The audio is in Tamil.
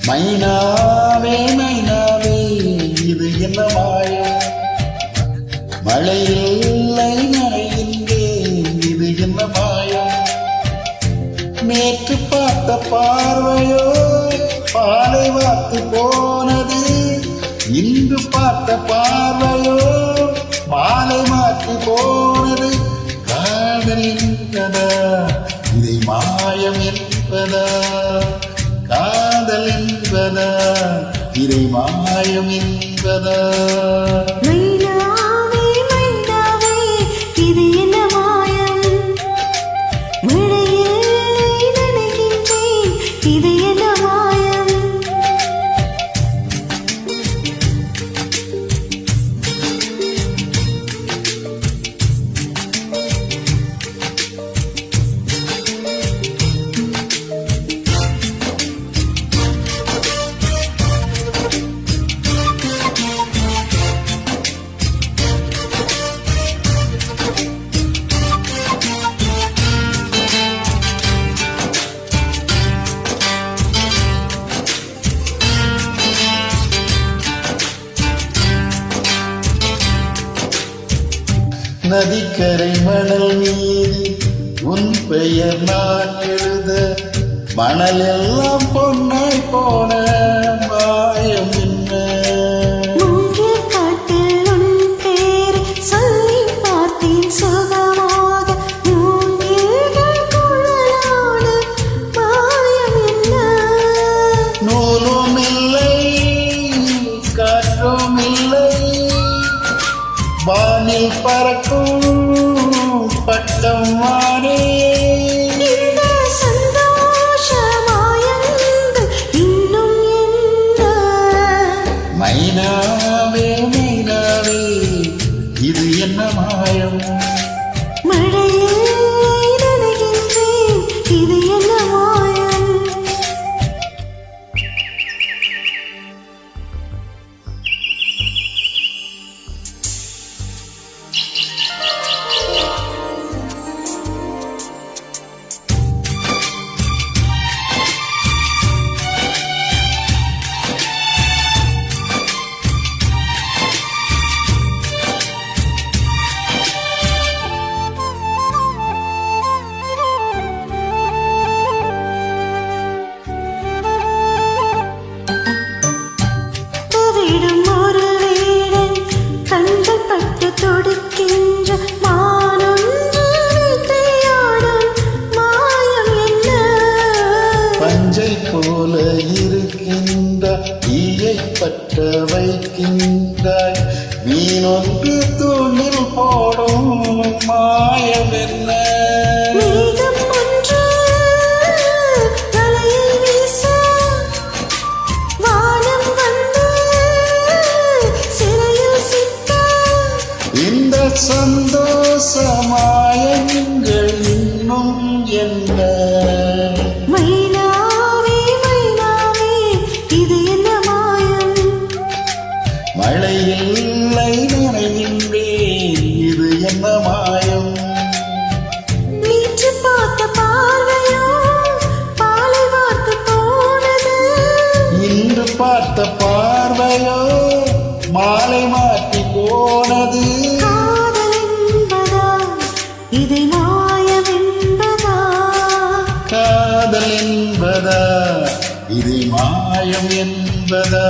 மைனாவே மைனாவே இது என்ன மாயம், மழையில்லை நனைகின்றேன் இது என்ன மாயம். நேற்று பார்த்த பார்வையோ பாலை வார்த்து போனது, இன்று பார்த்த பார்வையோ மாலை மாற்றி போனது. காதல் என்பதா இதை மாயம் என்பதா, காதல் என்பதா இதை மாயம் என்பதா. நதிக்கரை மணல் மீது உன் பெயர் நான் எழுத, மணல் எல்லாம் பொன்னாய் போன மாயம் என்ன. காட்டில் உன் பேர் சொல்லி பார்த்தேன் சுகமாக, மாயம் என்ன. நூலும் இல்லை காற்றும் இல்லை, வானில் பறக்கும் பட்டம் வானே. இந்த சந்தோஷமாயந்து இன்னும் என்ன. மைனாவே மைனாவே இது என்ன மாயம், மழையில் நனைகின்றேன் இது என்ன மாயம். தொடுக்கின்ற மானொன்று வித்தையாடும் மாயம் என்ன. பஞ்சை போல இருக்கின்ற ஈயை பற்ற வைக்கின்றாய், மீனொன்று தூணில் போடும் மாயம் என்ன. மேகம் ஒன்று தலையில் வீச வானம் வந்து சிறையில் சிக்க, இந்த சந்தோஷமாயங்கள் இன்னும் என்ன. மைனாவே மைனாவே இது என்ன மாயம், மழையில்லை நனைகின்றேன் இது என்ன மாயம். நேற்று பார்த்த பார்வையோ பாலை வார்த்து போனது, இன்று பார்த்த பார்வையோ மாலை மாற்றி போனது. காதல் என்பதா இதை மாயம் என்பதா, காதல் என்பதா இதை மாயம் என்பதா.